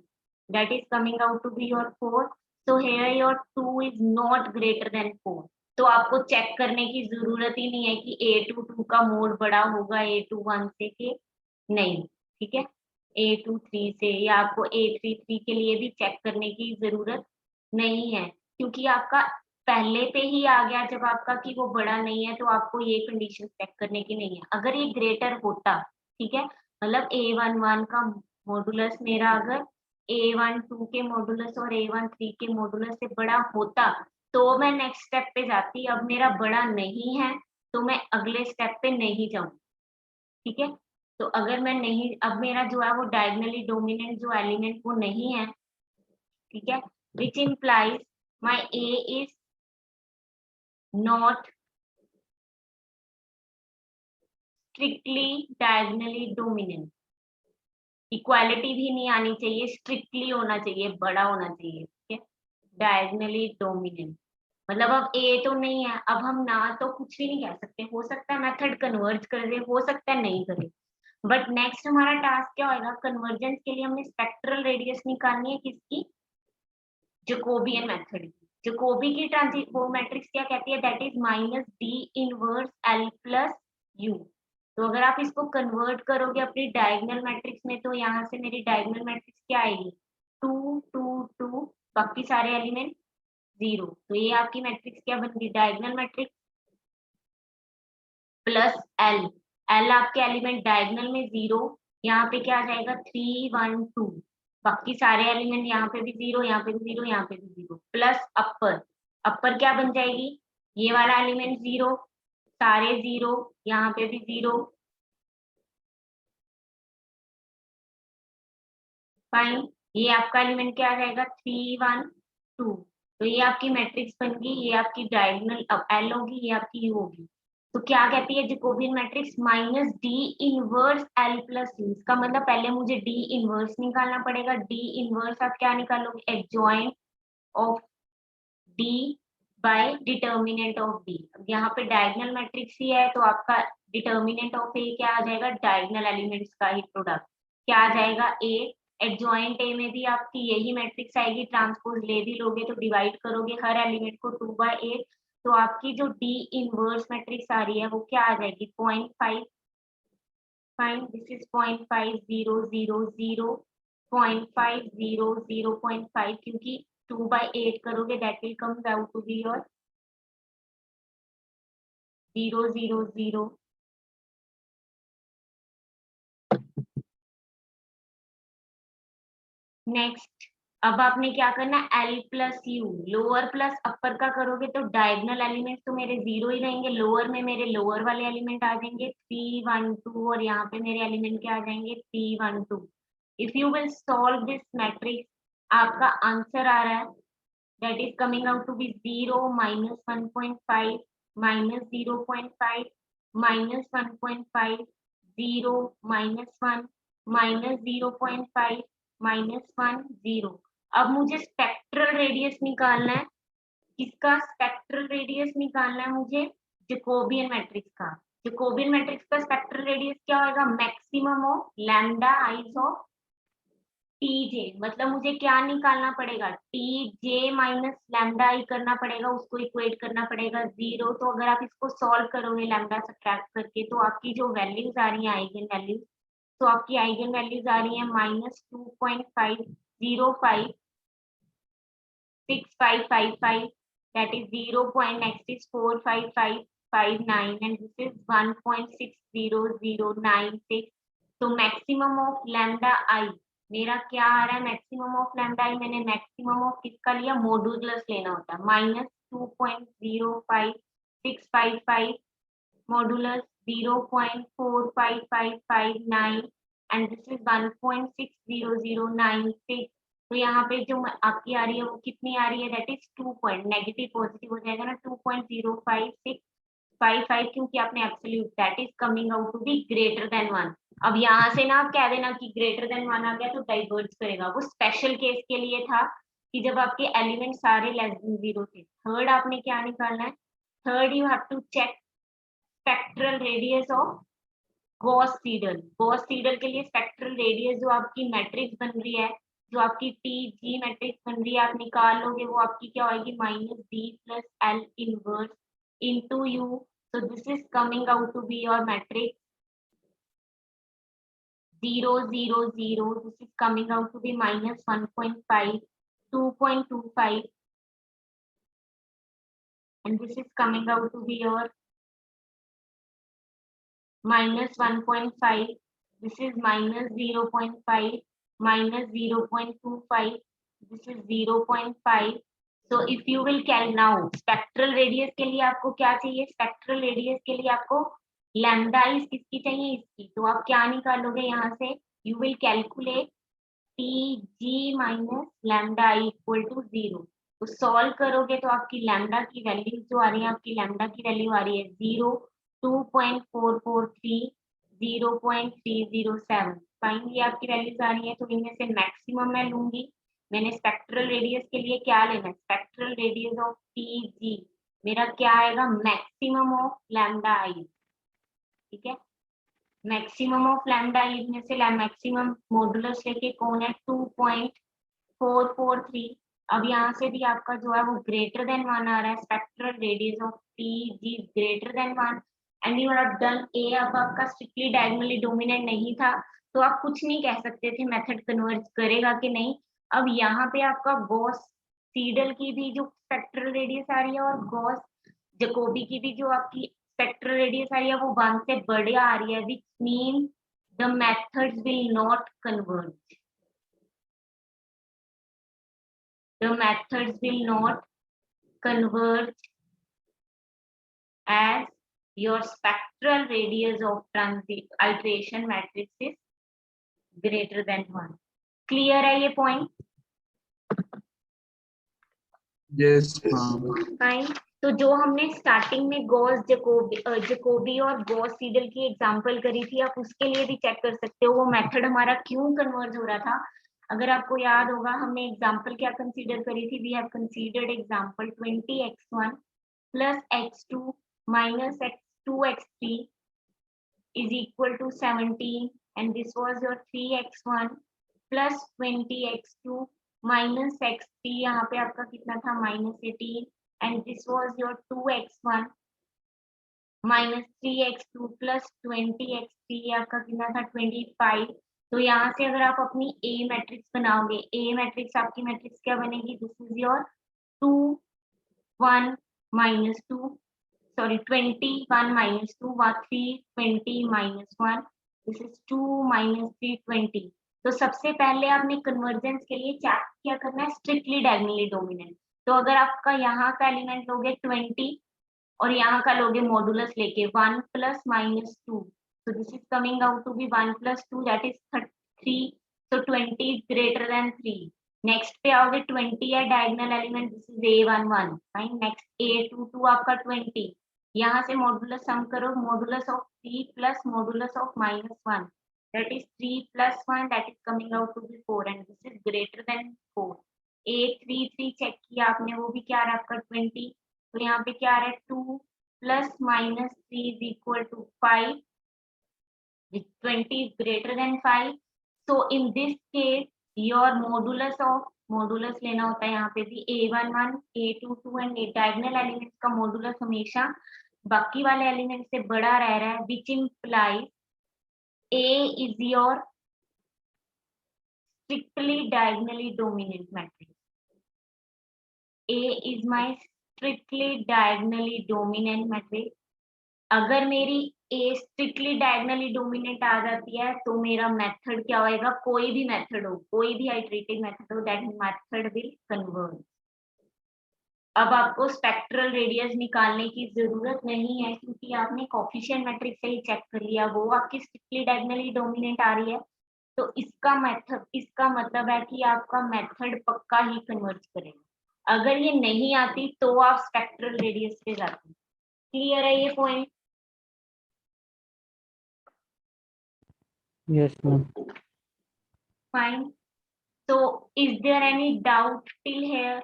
that is coming out to be your 4। So here your 2 is not greater than 4। तो आपको चेक करने की जरूरत ही नहीं है कि A22 का मोड बड़ा होगा A21 से के नहीं, ठीक है, A23 से, या आपको A33 के लिए भी चेक करने की जरूरत नहीं है, क्योंकि आपका पहले पे ही आ गया जब आपका कि वो बड़ा नहीं है, तो आपको ये कंडीशन चेक करने की नहीं है। अगर ये ग्रेटर होता, ठीक है, मतलब A11 का मॉडुलस मेरा अगर A12 के मॉडुलस और A13 के मॉडुलस से बड़ा होता तो मैं नेक्स्ट स्टेप पे जाती, अब मेरा बड़ा नहीं है तो मैं अगले स्टेप पे नहीं जाऊँ, ठीक है। तो अगर मैं नहीं, अब मेरा जो है वो डायगनली डोमिनेंट जो एलिमेंट वो नहीं है, ठीक है, which implies my A is not strictly diagonally dominant. Equality भी नहीं आनी चाहिए, स्ट्रिक्टली होना चाहिए, बड़ा होना चाहिए, ठीक है, डायगनली डोमिनेंट। मतलब अब ए तो नहीं है, अब हम ना तो कुछ भी नहीं कह सकते, हो सकता है मेथड कन्वर्ज कर दे, हो सकता है नहीं करे। बट नेक्स्ट हमारा टास्क क्या होगा, कन्वर्जेंस के लिए हमने स्पेक्ट्रल रेडियस निकालनी है किसकी, जकोबियन मेथड की। जकोबी की ट्रांसि वो मैट्रिक्स क्या कहती है, that is minus D inverse L plus you. तो अगर आप इसको कन्वर्ट करोगे अपनी डायगोनल मैट्रिक्स में तो यहाँ से मेरी डायगोनल मैट्रिक्स क्या आएगी, 2 2 2, बाकी सारे एलिमेंट 0। तो ये आपकी मैट्रिक्स क्या बन गई, diagonal matrix plus L, L आपके एलिमेंट डायगोनल में 0, यहाँ पे क्या आ जाएगा 3 1 2, बाकी सारे एलिमेंट यहाँ पे भी 0, यहाँ पे भी 0, यहाँ पे भी 0, प्लस अपर, अपर क्या बन जाएगी, ये वाला एलिमेंट 0, सारे 0, यहाँ पे भी 0, फाइन। ये आपका एलिमेंट क्या आ जाएगा 3 1 2। तो ये आपकी मैट्रिक्स बन गई, ये आपकी डायगोनल एल होगी, ये आपकी यू होगी। तो क्या कहती है Jacobian matrix, minus D inverse L plus U. इसका मतलब पहले मुझे डी इनवर्स निकालना पड़ेगा, डी इनवर्स आप क्या निकालोगे, adjoint of D bye determinant of D. अब यहाँ पे डायगोनल मैट्रिक्स ही है तो आपका डिटर्मिनेंट ऑफ ए क्या आ जाएगा, डायगोनल एलिमेंट्स का ही प्रोडक्ट क्या आ जाएगा, ए। एडजॉइंट ए में भी आपकी यही मैट्रिक्स आएगी, ट्रांसपोज ले भी लोगे तो डिवाइड करोगे हर एलिमेंट को 2/8, तो आपकी जो डी इनवर्स मैट्रिक्स आ रही है वो क्या आ जाएगी, 0.5। फाइन, दिस इज 0.5000, 0.50, क्योंकि 2/8 करोगे that will comes out to be your 000। Next, अब आपने क्या करना है, L plus U, lower plus upper का करोगे तो डायगोनल एलिमेंट तो मेरे 0 ही रहेंगे, लोअर में मेरे लोअर वाले एलिमेंट आ जाएंगे 3 1 2, और यहाँ पे मेरे एलिमेंट क्या आ जाएंगे 3 1 2। If you will solve this matrix, आपका आंसर आ रहा है that is coming out to be 0 minus 1.5 minus 0.5 minus 1.5 0 minus 1 minus 0.5 minus 1 0। अब मुझे स्पेक्ट्रल रेडियस निकालना है, किसका स्पेक्ट्रल रेडियस निकालना है मुझे, जकोबियन मैट्रिक्स का। जकोबियन मैट्रिक्स का स्पेक्ट्रल रेडियस क्या होगा, maximum of lambda eyes of TJ. मतलब मुझे क्या निकालना पड़ेगा, टीजे माइनस लैम्डा आई करना पड़ेगा, उसको इक्वेट करना पड़ेगा 0। तो अगर आप इसको सॉल्व करोगे लैम्डा सब्ट्रैक्ट करके तो आपकी जो वैल्यूज आ रही है आइगन वैल्यूज तो आपकी आइगन वैल्यूज आ रही है -2.505 6555, that is 0 point, next is 45559, and this is 1.60096. तो मैक्सिमम ऑफ लैम्डा आई मेरा क्या आ रहा है? मैक्सिमम ऑफ लैम्डा आई मैंने मैक्सिमम ऑफ किसका लिया? मॉडुलस लेना होता है, -2.05655 modulus 0.45559 and this is 1.60096. तो यहाँ पे जो आपकी आ रही है वो कितनी आ रही है? That is 2 point, negative positive हो जाएगा ना, 2.05655, क्योंकि आपने absolute, that is coming out to be greater than 1। अब यहाँ से ना आप कह देना कि ग्रेटर देन 1 आ गया तो डाइवर्ज करेगा, वो स्पेशल केस के लिए था कि जब आपके एलिमेंट सारे लेस देन 0 थे। थर्ड आपने क्या निकालना है? Third you have to check spectral radius of Gauss Seidel. Gauss Seidel के लिए स्पेक्ट्रल रेडियस जो आपकी मैट्रिक्स बन रही है, जो आपकी टी जी मैट्रिक्स बन रही है, आप निकाल लोगे, वो आपकी क्या होगी? -D+L inverse into you. so this is coming out to be your matrix 0 0 0, this is coming out to be -1.5 2.25 and this is coming out to be your -1.5, this is -0.5 -0.25, this is 0.5. so if you will now spectral radius के लिए आपको क्या चाहिए? spectral radius के लिए आपको लैम्डा इस किसकी चाहिए? इसकी। तो आप क्या निकालोगे यहाँ से? you will calculate Tg minus lambda I equal to 0। तो सॉल्व करोगे तो आपकी लैम्डा की वैल्यू जो आ रही है, आपकी लैम्डा की वैल्यू आ रही है 0, 2.443, 0.307। फाइन, ये आपकी वैल्यूज आ रही है। तो इनमें से मैक्सिमम मैं लूंगी। मैंने स्पेक्ट्रल रेडियस के लिए क्या लेना है? स्पेक्ट्रल रेडियस ऑफ Tg मेरा क्या आएगा? मैक्सिमम ऑफ लैम्डा आई। ठीक है, मैक्सिमम ऑफ लैम्डा आई में से मैक्सिमम मॉडुलस लेके कौन है? 2.443। अब यहाँ से भी आपका जो है वो ग्रेटर देन 1 आ रहा है, spectral radius of Tg greater than 1 and you have done A. अब आपका स्ट्रिक्टली डायगोनली डोमिनेंट नहीं था तो आप कुछ नहीं कह सकते थे मेथड कन्वर्ज करेगा कि नहीं। अब यहाँ पे आपका गॉस सीडल की भी जो स्पेक्ट्रल रेडियस आ रही है और गॉस जकोबी की भी जो आपकी स्पेक्ट्रल रेडियस आ रही है वो 1 से बड़े आ रही है, which means the methods will not converge. The methods will not converge as your spectral radius of iteration matrix is greater than 1. Clear है ये point? Yes, ma'am. Fine. तो जो हमने स्टार्टिंग में गॉस जकोबी और गॉस सीडल की एग्जांपल करी थी, आप उसके लिए भी चेक कर सकते हो वो मेथड हमारा क्यों कन्वर्ज हो रहा था। अगर आपको याद होगा हमने एग्जांपल क्या कंसीडर करी थी? We have considered example 20x1 plus x2 minus x2x3 is equal to 17 and this was your 3x1 plus 20x2 minus x3, यहाँ पे आपका कितना था? -18 and this was your 2x1 minus 3x2 plus 20x3 आपका कितना था? 25। तो यहाँ से अगर आप अपनी A मैट्रिक्स बनाओगे, A मैट्रिक्स आपकी मैट्रिक्स क्या बनेगी? This is your 2 1 minus 2, sorry 21 minus 2, 3 20 minus 1, this is 2 minus 3 20। तो सबसे पहले आपने कन्वर्जेंस के लिए क्या करना है? Strictly diagonally dominant. तो अगर आपका यहाँ का एलिमेंट लोगे 20 और यहाँ का लोगे मॉडुलस लेके 1 plus minus 2, so this is coming out to be 1 plus 2, that is 3, so 20 is greater than 3। Next पे आओगे 20 है diagonal element, this is A11। Fine, next A22 आपका 20, यहाँ से मॉडुलस सम करो, modulus of 3 plus modulus of -1, that is 3 plus 1, that is coming out to be 4 and this is greater than 4। A33 check किया आपने, वो भी क्या आ रहा है आपका 20, तो यहाँ पे क्या आ रहा है? 2 plus -3 is equal to 5, 20 is greater than 5। so in this case your modulus लेना होता है यहाँ पे भी A11 A22 and diagonal elements का मॉडुलस हमेशा बाकी वाले एलिमेंट से बड़ा रह रहा है, which implies A is your strictly diagonally dominant matrix. A is my strictly diagonally dominant matrix. अगर मेरी A स्ट्रिक्टली डायगनली डोमिनेंट आ जाती है तो मेरा मेथड क्या होएगा, कोई भी मेथड हो, कोई भी आइटरेटिव मेथड हो, दैट मेथड विल कन्वर्ज। अब आपको स्पेक्ट्रल रेडियस निकालने की जरूरत नहीं है क्योंकि आपने कोफिशिएंट मैट्रिक्स से ही चेक कर लिया, वो आपकी स्ट्रिक्टली डायगनली डोमिनेंट आ रही है। तो इसका मतलब है कि आपका मेथड पक्का ही कन्वर्ज करेगा। अगर ये नहीं आती तो आप स्पेक्ट्रल रेडियस पे जाते हैं। क्लियर है ये point? Yes, ma'am. Fine. So is there any doubt till here?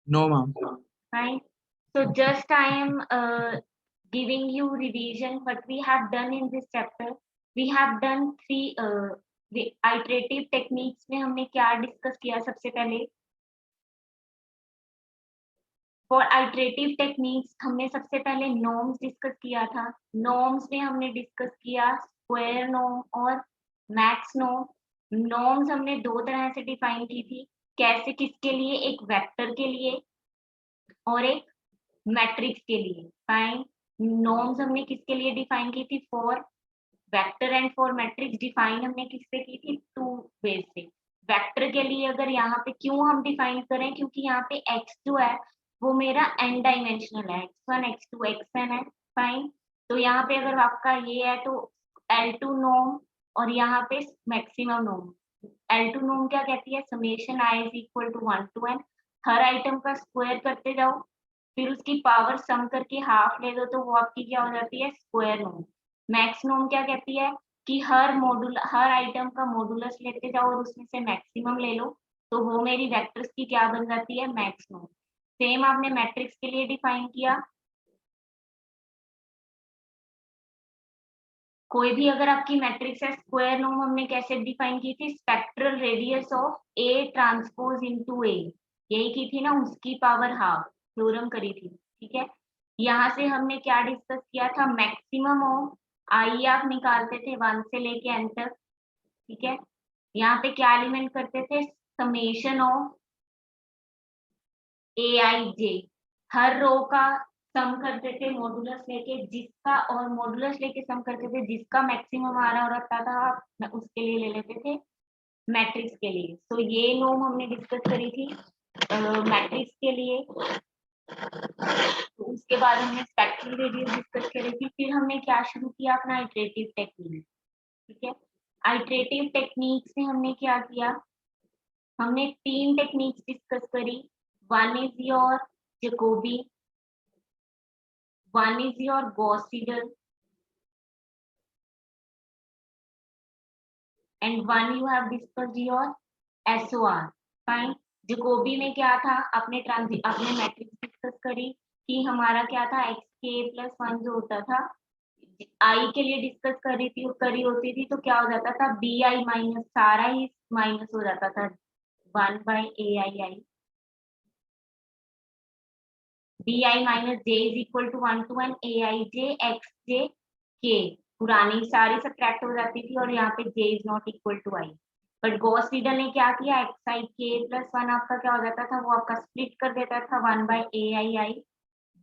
No, ma'am. Fine. So just I am giving you revision what we have done in this chapter. We have done three iterative techniques में हमने क्या डिस्कस किया सबसे पहले? फॉर आइटरेटिव टेक्निक्स हमने सबसे पहले नॉर्म्स डिस्कस किया था। नॉर्म्स में हमने डिस्कस किया स्क्वायर नॉर्म और मैक्स नॉर्म। नॉर्म्स हमने दो तरह से डिफाइन की थी, कैसे, किसके लिए, एक वेक्टर के लिए और एक मैट्रिक्स के लिए। फाइन। नॉर्म्स हमने किसके लिए डिफाइन की थी? For vector and for matrix. Define हमने किससे की थी? टू वेज से। वेक्टर के लिए अगर यहाँ पे क्यों हम डिफाइन करें, क्योंकि यहाँ पे x जो है वो मेरा n डायमेंशनल है, x1 x2 xn है। फाइन। तो यहाँ पे अगर आपका ये है तो L2 नॉर्म और यहाँ पे मैक्सिमम नॉर्म। L2 नॉर्म क्या कहती है? Summation i is equal to 1 to n। हर आइटम का स्क्वायर करते जाओ, फिर उसकी पावर सम करके हाफ ले दो तो वो आपकी क्या हो जाती है? Square norm. मैक्स नॉर्म क्या कहती है कि हर आइटम का मॉडुलस लेते जाओ और उसमें से मैक्सिमम ले लो, तो वो मेरी वेक्टर्स की क्या बन जाती है? Max norm. सेम आपने मैट्रिक्स के लिए डिफाइन किया। कोई भी अगर आपकी मैट्रिक्स है, स्क्वायर नॉर्म हमने कैसे डिफाइन की थी? Spectral radius of A transpose into A, यही की थी ना, उसकी पावर हाफ। थ्योरम करी थी, ठीक है। यहाँ से हमने क्या डिस्कस किया था? मैक्सिमम ऑफ आई आप निकालते थे 1 से लेके n तक, ठीक है। यहाँ पे क्या एलिमेंट करते थे? समेशन ऑफ ए आई जे। हर रो का सम करते थे मॉडुलस लेके, जिसका, और मॉडुलस लेके सम करते थे, जिसका मैक्सिमम आ रहा रहता था उसके लिए ले लेते थे मैट्रिक्स के लिए। तो ये नॉर्म हमने डिस्कस करी थी मैट्रिक्स के लिए। तो उसके बाद हमने स्पेक्ट्रल रेडियस डिस्कस करी थी। फिर हमने क्या शुरू किया? अपना आइटरेटिव टेक्निक, ठीक है। आइटरेटिव टेक्निक्स में हमने क्या किया? हमने तीन टेक्निक्स डिस्कस करी। One is your Jacobi, one is your Gauss Seidel and one you have discussed your SOR. Fine. Jacobi में क्या था? अपने मैट्रिक्स डिस्कस करी कि हमारा क्या था? एक्स के प्लस 1 जो होता था, आई के लिए डिस्कस करी होती थी, तो क्या हो जाता था? बी आई माइनस, सारा ही माइनस हो जाता था 1 by A I I. B I minus J is equal to 1 to n A I J X J के, पुरानी सारी सब्ट्रैक्ट हो जाती थी और यहाँ पे J is not equal to I. But Gauss Seidel ने क्या किया? एक्स आई के प्लस 1 आपका क्या हो जाता था? वो आपका स्प्लिट कर देता था 1 by A I I.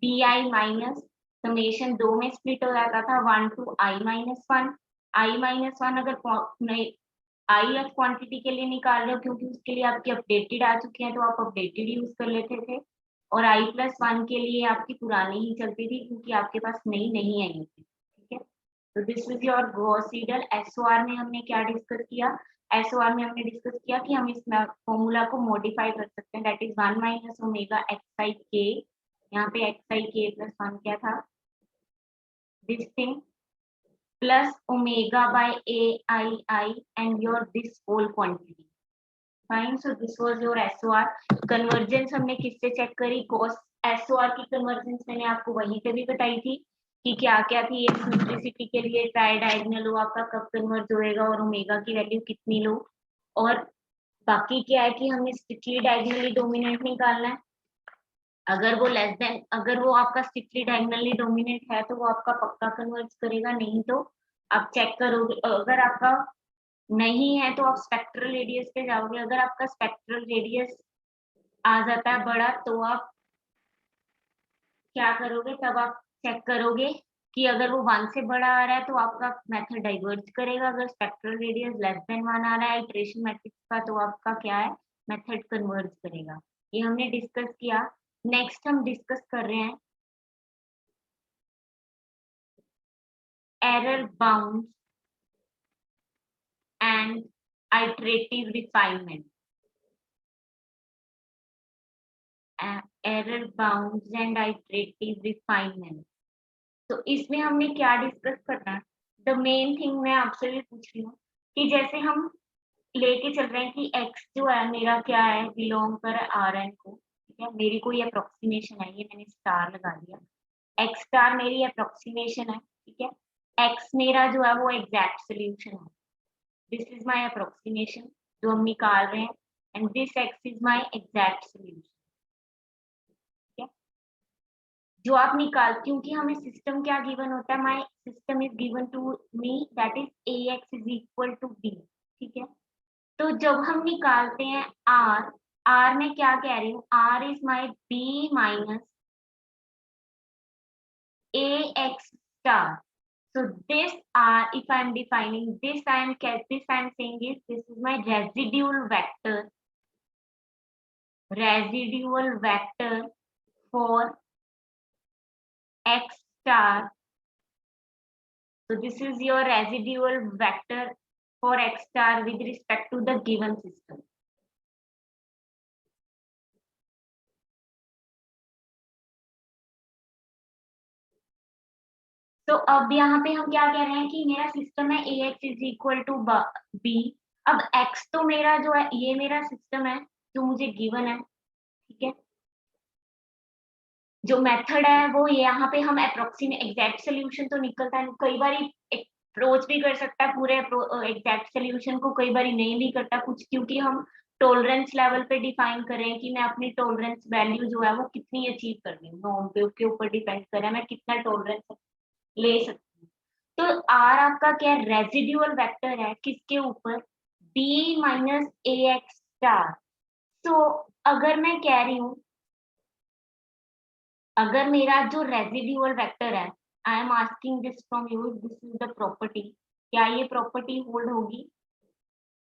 B I minus summation दो में स्प्लिट हो जाता था 1 to i minus 1। I minus 1 अगर आई एफ क्वांटिटी के लिए निकाल रहे हो, क्योंकि उसके लिए आपकी अपडेटेड आ चुकी है तो आप अपडेटेड यूज कर लेते थे, और आई प्लस 1 के लिए आपकी पुरानी ही चलती थी क्योंकि आपके पास नई नहीं आई थी, ठीक है। तो this is your Gauss Seidel. SOR में हमने क्या डिस्कस किया? एसओआर में हमने डिस्कस किया कि हम इस फॉर्मूला को मॉडिफाई कर सकते हैं, that is 1 minus omega X I के। यहाँ पे एक्स आई के प्लस 1 क्या था? This thing plus omega by ai and your this whole quantity. Fine. So this was your SOR. Convergence हमने किससे चेक करी? cos SOR की कन्वर्जेंस मैंने आपको वहीं पे भी बताई थी कि क्या क्या थी। एक सिंप्लिसिटी के लिए ट्राई डायगोनल लो आपका कब कन्वर्ज होएगा और ओमेगा की वैल्यू कितनी लो, और बाकी क्या है कि हमें स्ट्रिक्टली डायगोनली डोमिनेंट निकालना है। अगर वो लेस देन, अगर वो आपका स्ट्रिक्टली डायगोनली डोमिनेंट है तो वो आपका पक्का कन्वर्ज करेगा, नहीं तो आप चेक करोगे। अगर आपका नहीं है तो आप स्पेक्ट्रल रेडियस पे जाओगे, अगर आपका स्पेक्ट्रल रेडियस आ जाता है बड़ा तो आप क्या करोगे, तब आप चेक करोगे कि अगर वो 1 से बड़ा आ रहा है तो आपका मेथड डाइवर्ज करेगा, अगर स्पेक्ट्रल रेडियस लेस देन 1 आ रहा है इटरेशन मैट्रिक्स का तो आपका क्या है, मेथड कन्वर्ज करेगा। ये हमने डिस्कस किया। नेक्स्ट हम डिस्कस कर रहे हैं error bound and iterative refinement. Error bounds and iterative refinement, तो इसमें हमने क्या डिस्कस करना है। द मेन थिंग मैं आपसे भी पूछ रही हूँ कि जैसे हम लेके चल रहे हैं कि x जो है मेरा क्या है, बिलोंग कर आर एन को, ठीक है, मेरी कोई अप्रोक्सीमेशन है, ये मैंने स्टार लगा दिया, x स्टार मेरी अप्रोक्सीमेशन है, ठीक है, x मेरा जो है वो एग्जैक्ट सोल्यूशन है, दिस इज माय अप्रोक्सीमेशन जो हम निकाल रहे हैं, and this x is my exact solution, ठीक है। जो आप निकाल, क्योंकि हमें सिस्टम क्या गिवन होता है, my system is given to me that is ax is equal to b, ठीक है। तो जब हम निकालते हैं आर, आर में क्या कह रही हूँ, r is my b minus A x star. So this R, if I am defining this, I am saying is this is my residual vector for x star. So this is your residual vector for x star with respect to the given system. तो अब यहाँ पे हम क्या कह रहे हैं कि मेरा सिस्टम है ax is equal to b। अब x तो मेरा जो है ये मेरा सिस्टम है जो मुझे गिवन है, ठीक है। जो मेथड है वो यहाँ पे हम अप्रोक्सीमेट एग्जैक्ट सोल्यूशन तो निकलता है, कई बार अप्रोच भी कर सकता है पूरे एग्जैक्ट सोल्यूशन को, कई बार नहीं भी करता कुछ, क्योंकि हम टॉलरेंस लेवल पे डिफाइन करें कि मैं अपनी टॉलरेंस वैल्यू जो है वो कितनी अचीव कर रही हूँ, नॉर्म पे के ऊपर डिपेंड कर रहा है मैं कितना टॉलरेंस ले सकती हूँ। तो आर आपका क्या रेजिड्यूअल वेक्टर है किसके ऊपर, B minus A x star. तो अगर मैं कह रही हूँ, अगर मेरा जो रेजिड्यूअल वेक्टर है, I am asking this from you, this is the property, क्या ये प्रॉपर्टी होल्ड होगी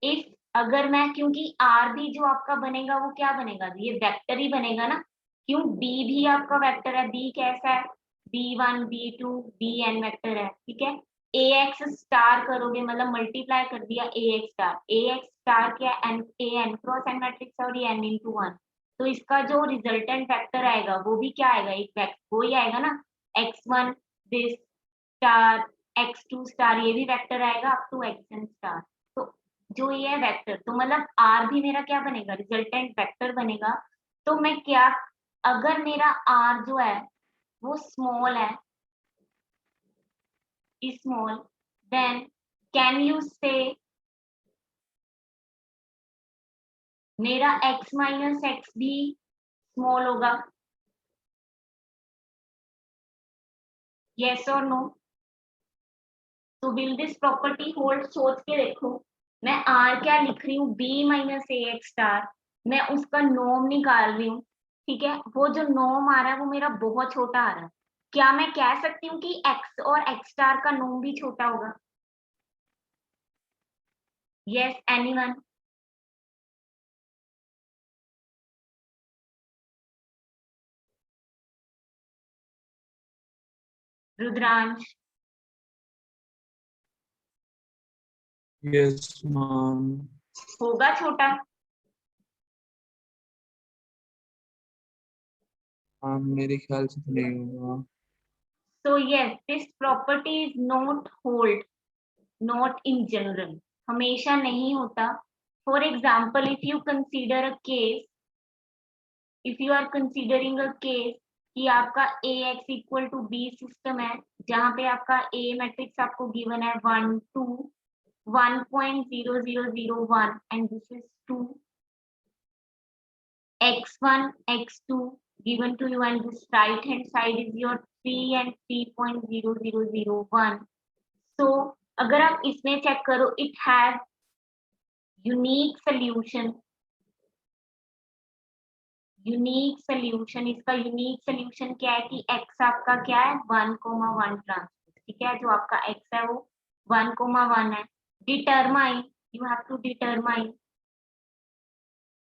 इफ, अगर मैं, क्योंकि आर भी जो आपका बनेगा वो क्या बनेगा, ये वेक्टर ही बनेगा ना, क्यों बी भी आपका वेक्टर है, बी कैसा है, b1 b2 bn वेक्टर है, ठीक है। ए एक्स स्टार करोगे मतलब मल्टीप्लाई कर दिया ए एक्स स्टार क्या N, A N cross N matrix है और ये एन इंटू वन, तो इसका जो रिजल्टेंट वेक्टर आएगा वो भी क्या आएगा, एक वेक्टर वो ही आएगा ना, x1 this star, x2 star, ये भी वेक्टर आएगा अप टू xn स्टार। तो जो ये है वेक्टर, तो मतलब r भी मेरा क्या बनेगा, रिजल्टेंट वेक्टर बनेगा। तो मैं क्या, अगर मेरा r जो है वो स्मॉल है, स्मॉल, देन कैन यू से मेरा x माइनस एक्स भी स्मॉल होगा, यस और नो। तो विल दिस प्रॉपर्टी होल्ड, सोच के देखो, मैं आर क्या लिख रही हूँ, B minus A x star, मैं उसका नॉर्म निकाल रही हूँ, ठीक है, वो जो नॉर्म आ रहा है वो मेरा बहुत छोटा आ रहा है, क्या मैं कह सकती हूँ कि एक्स और एक्स स्टार का नॉर्म भी छोटा होगा, yes anyone, Rudransh, yes ma'am। होगा छोटा, हाँ मेरे ख्याल से तो नहीं होगा। so yes this property is not hold, not in general, हमेशा नहीं होता। For example if you consider a case, if you are considering a case कि आपका A X equal to B system है, जहां पे आपका ए मैट्रिक्स आपको गिवन है 1 2 1.0001 and this is 2 x1 x2 given to you, and this right hand side is your 3 and 3.0001. so अगर आप इसमें चेक करो, it has unique solution. इसका यूनिक सोल्यूशन क्या है कि x आपका क्या है 1,1 ट्रांसपोज, ठीक है, जो आपका x है वो 1,1 है. Determine, you have to determine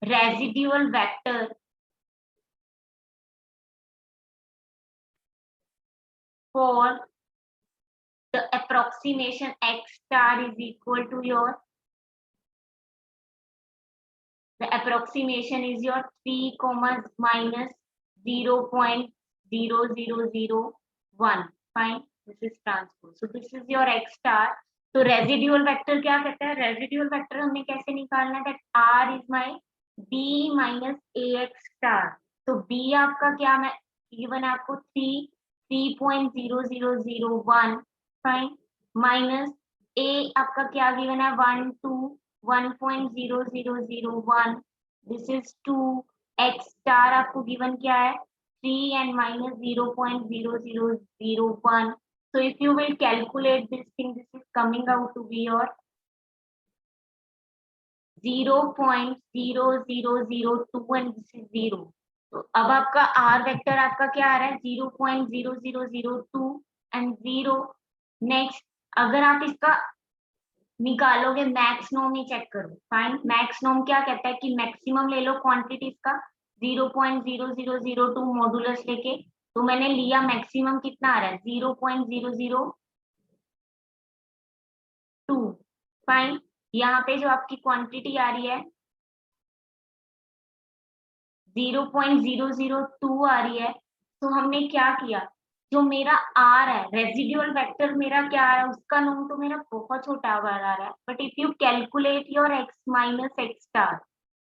residual vector for the approximation x star is equal to your, the approximation is your 3 minus 0.0001. Fine, this is transpose. So this is your x star. तो रेसिडुअल वेक्टर क्या कहता है, रेसिडुअल वेक्टर हमें कैसे निकालना है, that r is my b minus ax star. तो b आपका क्या मैं गिवन है आपको 3.0001. फाइन, माइनस a आपका क्या गिवन है 1.0001. This is 2. x स्टार आपको गिवन क्या है 3 and minus 0.0001. So if you will calculate this thing, this is coming out to be your 0.0002 and this is 0. तो अब आपका r वेक्टर आपका क्या आ रहा है 0.0002 and 0. नेक्स्ट, अगर आप इसका निकालोगे मैक्स नॉर्म ही चेक करो. फाइन, मैक्स नॉर्म क्या कहता है कि मैक्सिमम ले लो क्वांटिटीज का 0.0002 मॉडुलस लेके. तो मैंने लिया मैक्सिमम कितना आ रहा है 0.002. फाइन, यहाँ पे जो आपकी क्वांटिटी आ रही है 0.002 आ रही है. तो हमने क्या किया, जो मेरा r है रेसिडुअल वेक्टर मेरा क्या आ रहा है, उसका नॉर्म तो मेरा बहुत छोटा आ रहा है. But if you calculate your x minus x star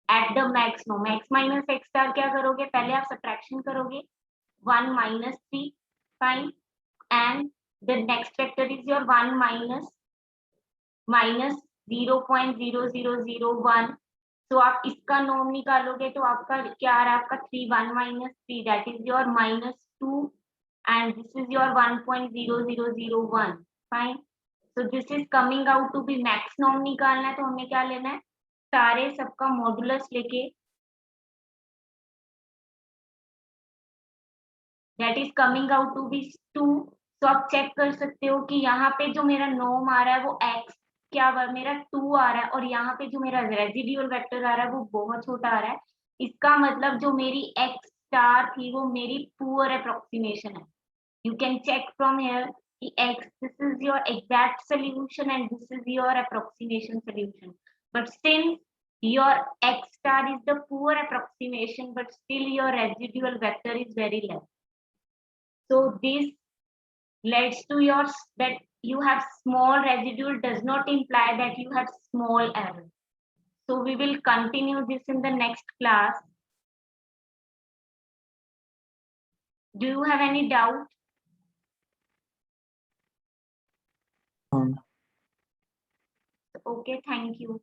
at the max norm, x minus x star क्या करोगे, पहले आप सब्ट्रैक्शन करोगे 1 minus 3. fine, and the next vector is your 1 minus 0.0001. तो आप इसका नॉर्म निकालोगे तो आपका क्या आ रहा है आपका 3 1 minus 3 that is your -2 and this is your 1.0001. fine, so this is coming out to be max norm निकालना है. तो हमें क्या लेना है, सारे सबका मॉडुलस लेके that is coming out to be 2. तो आप चेक कर सकते हो कि यहाँ पे जो मेरा नॉर्म आ रहा है वो x क्या हुआ मेरा 2 आ रहा है और यहाँ पे जो मेरा रेसिडुअल वेक्टर आ रहा है वो बहुत छोटा आ रहा है. इसका मतलब जो मेरी x स्टार थी वो मेरी पुअर अप्रोक्सीमेशन है. You can check from here the x, this is your exact solution and this is your approximation solution. But since your x star is the poor approximation, but still your residual vector is very less. So this leads to your that you have small residual does not imply that you have small error. So we will continue this in the next class. Do you have any doubt? Okay, thank you.